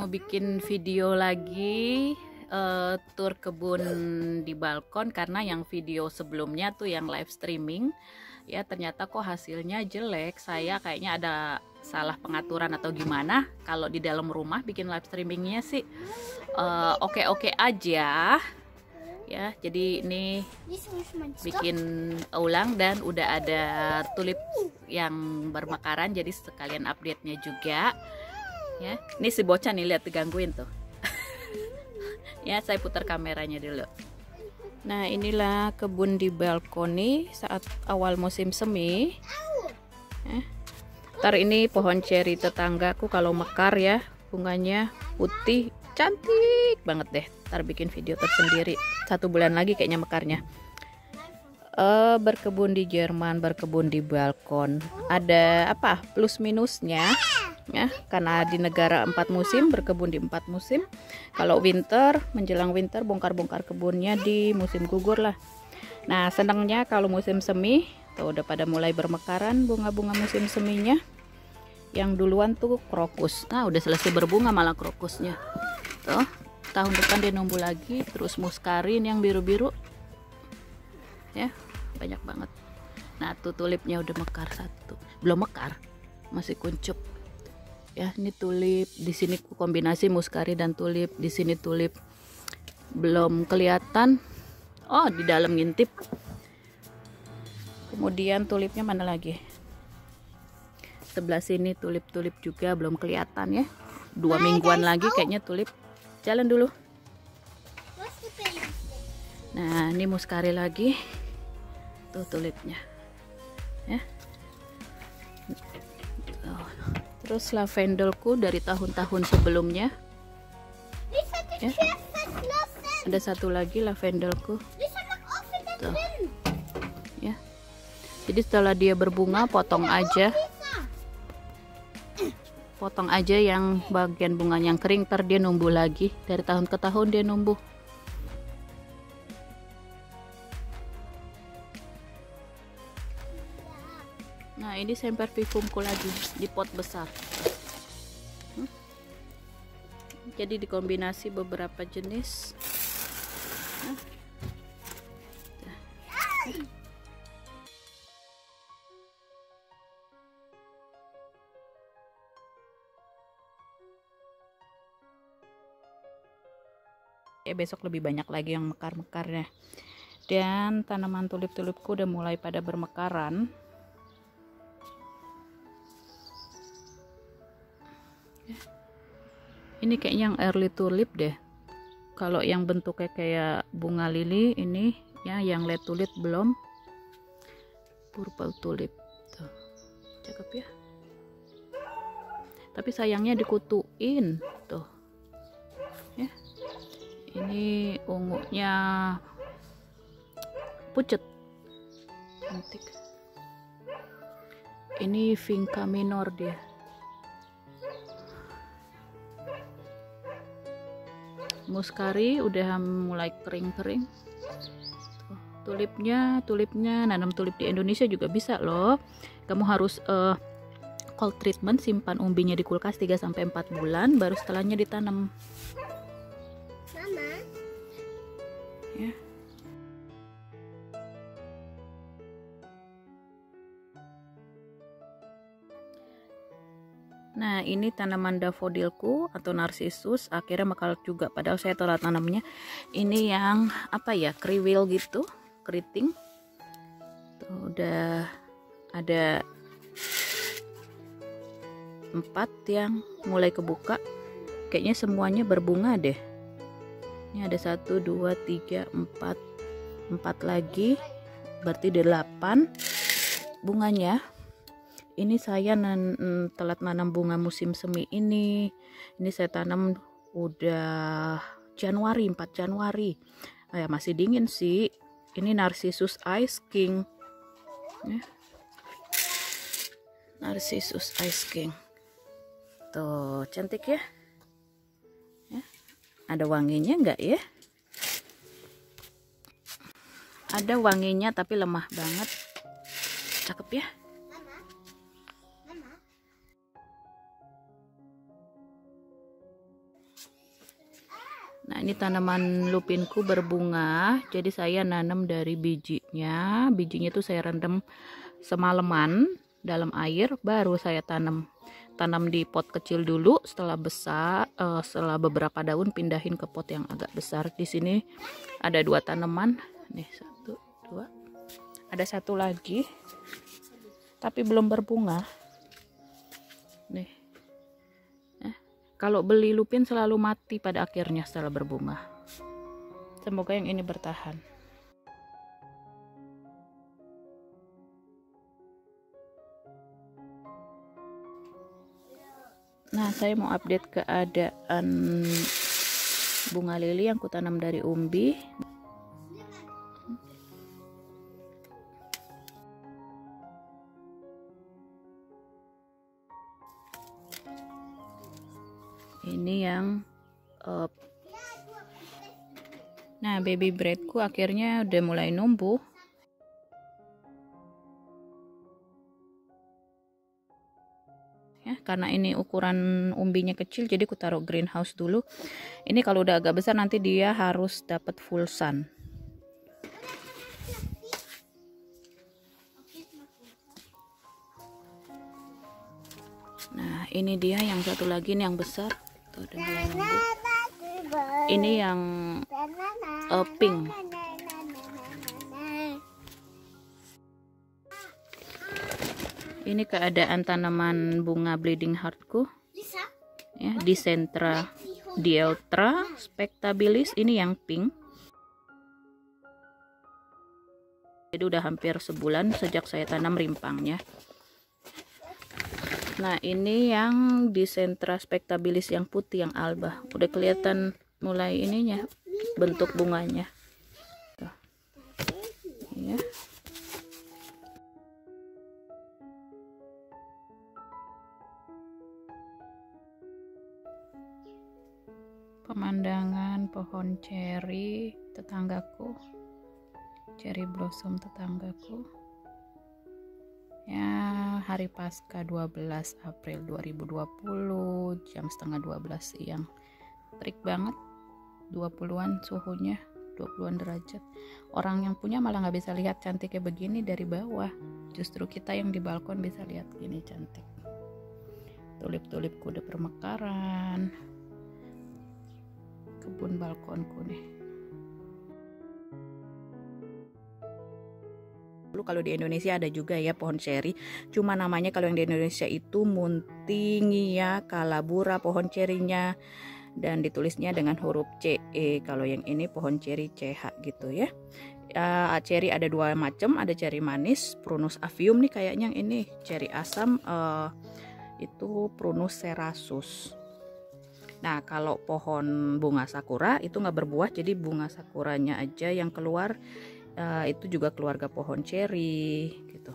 mau bikin video lagi tur kebun di balkon, karena yang video sebelumnya tuh yang live streaming ya ternyata kok hasilnya jelek. Saya kayaknya ada salah pengaturan atau gimana. Kalau di dalam rumah bikin live streamingnya sih oke-oke aja ya. Jadi ini bikin ulang dan udah ada tulip yang bermekaran, jadi sekalian update-nya juga ya. Ini si bocah nih, lihat digangguin tuh. Ya, saya putar kameranya dulu. Nah, inilah kebun di balkoni saat awal musim semi. Ntar ini pohon ceri tetanggaku kalau mekar ya, bunganya putih, cantik banget deh. Ntar bikin video tersendiri. 1 bulan lagi kayaknya mekarnya. Berkebun di Jerman, berkebun di balkon. Ada apa? Plus minusnya. Ya, karena di negara 4 musim, berkebun di 4 musim. Kalau winter, menjelang winter bongkar-bongkar kebunnya di musim gugur lah. Nah, senangnya kalau musim semi tuh udah pada mulai bermekaran bunga-bunga musim seminya. Yang duluan tuh krokus. Nah, udah selesai berbunga malah krokusnya. Tuh, tahun depan dia numbuh lagi. Terus muskarin yang biru-biru. Ya, banyak banget. Nah, tuh tulipnya udah mekar 1. Belum mekar, masih kuncup. Ya, ini tulip, di sini kombinasi muskari dan tulip, di sini tulip belum kelihatan. Oh, di dalam ngintip. Kemudian tulipnya mana lagi? Sebelah sini tulip-tulip juga belum kelihatan ya. 2 mingguan lagi kayaknya tulip. Jalan dulu. Nah, ini muskari lagi. Tuh tulipnya. Ya. Terus lavendelku dari tahun-tahun sebelumnya ya. Ada 1 lagi lavendelku tuh. Ya. Jadi setelah dia berbunga potong aja yang bagian bunganya yang kering, ntar dia numbuh lagi. Dari tahun ke tahun dia numbuh. Nah, ini sempervivumku lagi di pot besar. Jadi dikombinasi beberapa jenis. Besok lebih banyak lagi yang mekar-mekarnya. Dan tanaman tulip-tulipku udah mulai pada bermekaran. Ini kayaknya yang early tulip deh. Kalau yang bentuknya kayak bunga lili ini ya, yang late tulip belum. Purple tulip tuh. Cakep ya. Tapi sayangnya dikutuin tuh. Ya. Ini ungunya pucet. Cantik. Ini vinca minor dia. Muskari udah mulai kering-kering. Tulipnya nanam tulip di Indonesia juga bisa loh. Kamu harus cold treatment, simpan umbinya di kulkas 3-4 bulan, baru setelahnya ditanam. Mama. Ya. Nah, ini tanaman daffodilku atau narcissus, akhirnya mekar juga, padahal saya telat tanamnya. Ini yang apa ya, kriwil gitu, keriting. Tuh, udah ada 4 yang mulai kebuka. Kayaknya semuanya berbunga deh. Ini ada 1, 2, 3, 4 lagi, berarti 8 bunganya. Ini saya telat nanam bunga musim semi ini. Ini saya tanam udah Januari, 4 Januari. Ya, masih dingin sih. Ini Narcissus Ice King. Ya. Narcissus Ice King. Tuh, cantik ya. Ya. Ada wanginya enggak ya? Ada wanginya tapi lemah banget. Cakep ya. ini tanaman lupinku berbunga. Jadi saya nanam dari bijinya. Bijinya itu saya rendam semalaman dalam air, baru saya tanam di pot kecil dulu. Setelah besar, setelah beberapa daun pindahin ke pot yang agak besar. Di sini ada 2 tanaman. Nih 1, 2. Ada 1 lagi, tapi belum berbunga. Nih. Kalau beli lupin selalu mati pada akhirnya setelah berbunga. Semoga yang ini bertahan. Nah, saya mau update keadaan bunga lili yang kutanam dari umbi. Ini yang nah, baby breadku akhirnya udah mulai numbuh. Ya, karena ini ukuran umbinya kecil, jadi ku taruh greenhouse dulu. Ini kalau udah agak besar nanti dia harus dapat full sun. Nah, ini dia yang satu lagi nih, yang besar. Tuh, udah mulai numbuh. Ini yang pink. Ini keadaan tanaman bunga bleeding heartku. Ya, Dicentra Dieltra spectabilis, ini yang pink. Jadi udah hampir sebulan sejak saya tanam rimpangnya. Nah, ini yang Dicentra spectabilis yang putih, yang alba. Udah kelihatan mulai ininya, bentuk bunganya. Tuh. Ya. Pemandangan pohon ceri tetanggaku, ceri blossom tetanggaku. Ya, hari Paskah 12 April 2020, jam setengah 12 siang. Terik banget, 20-an suhunya, 20-an derajat. Orang yang punya malah nggak bisa lihat cantiknya begini dari bawah. Justru kita yang di balkon bisa lihat gini cantik. Tulip-tulipku udah bermekaran. Kebun balkonku nih. Lalu kalau di Indonesia ada juga ya pohon ceri, cuma namanya kalau yang di Indonesia itu Muntingia calabura pohon cerinya, dan ditulisnya dengan huruf CE. Kalau yang ini pohon ceri CH gitu ya. Ceri ada 2 macam, ada ceri manis Prunus avium nih kayaknya, yang ini ceri asam itu Prunus cerasus. Nah, kalau pohon bunga sakura itu nggak berbuah, jadi bunga sakuranya aja yang keluar. Itu juga keluarga pohon ceri gitu.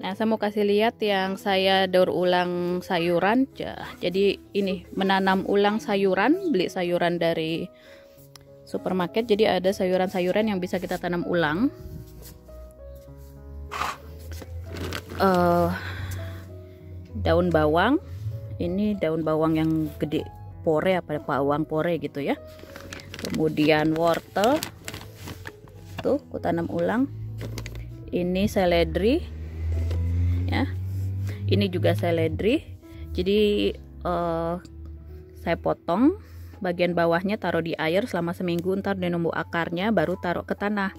Nah, saya mau kasih lihat yang saya daur ulang sayuran. Jadi ini menanam ulang sayuran, beli sayuran dari supermarket. Jadi ada sayuran-sayuran yang bisa kita tanam ulang. Daun bawang. Ini daun bawang yang gede, pore apa bawang pore gitu ya. Kemudian wortel, tuh aku tanam ulang. Ini seledri, ya. Ini juga seledri. Jadi saya potong bagian bawahnya, taruh di air selama seminggu, ntar dia numbuh akarnya, baru taruh ke tanah.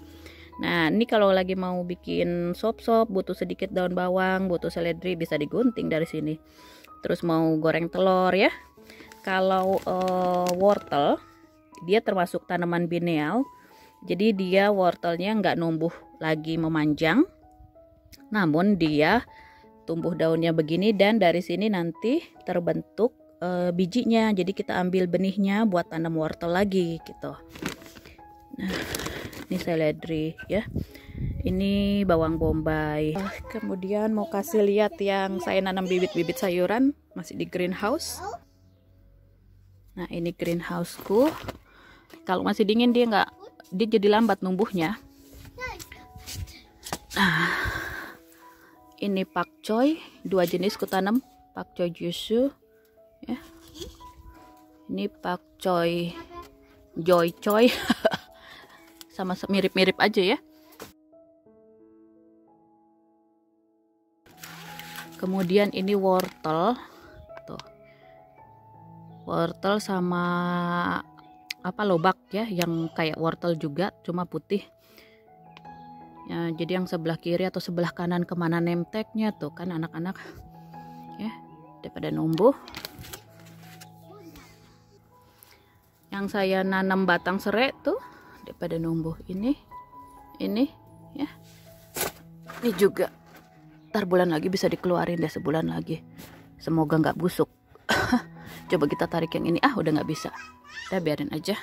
Nah, ini kalau lagi mau bikin sop-sop, butuh sedikit daun bawang, butuh seledri, bisa digunting dari sini. Terus mau goreng telur ya. Kalau wortel, dia termasuk tanaman biennial. Jadi dia wortelnya nggak numbuh lagi memanjang, namun dia tumbuh daunnya begini, dan dari sini nanti terbentuk bijinya. Jadi kita ambil benihnya buat tanam wortel lagi gitu. Nah, ini seledri ya. Ini bawang bombay. Kemudian mau kasih lihat yang saya nanam bibit-bibit sayuran masih di greenhouse. Nah, ini greenhouseku. Kalau masih dingin dia jadi lambat numbuhnya. Nah, Ini pakcoy, 2 jenis kutanam, pakcoy Jushu ya. Ini pakcoy Joy Choy. Sama mirip-mirip aja ya. Kemudian ini wortel. Tuh. Wortel sama apa, lobak ya, yang kayak wortel juga cuma putih. Ya, jadi yang sebelah kiri atau sebelah kanan kemana nemteknya tuh kan anak-anak ya, daripada numbuh. Yang saya nanam batang serai tuh daripada numbuh. Ini ya, ini juga ntar bulan lagi bisa dikeluarin deh, sebulan lagi, semoga nggak busuk. Coba kita tarik yang ini, udah nggak bisa, udah biarin aja.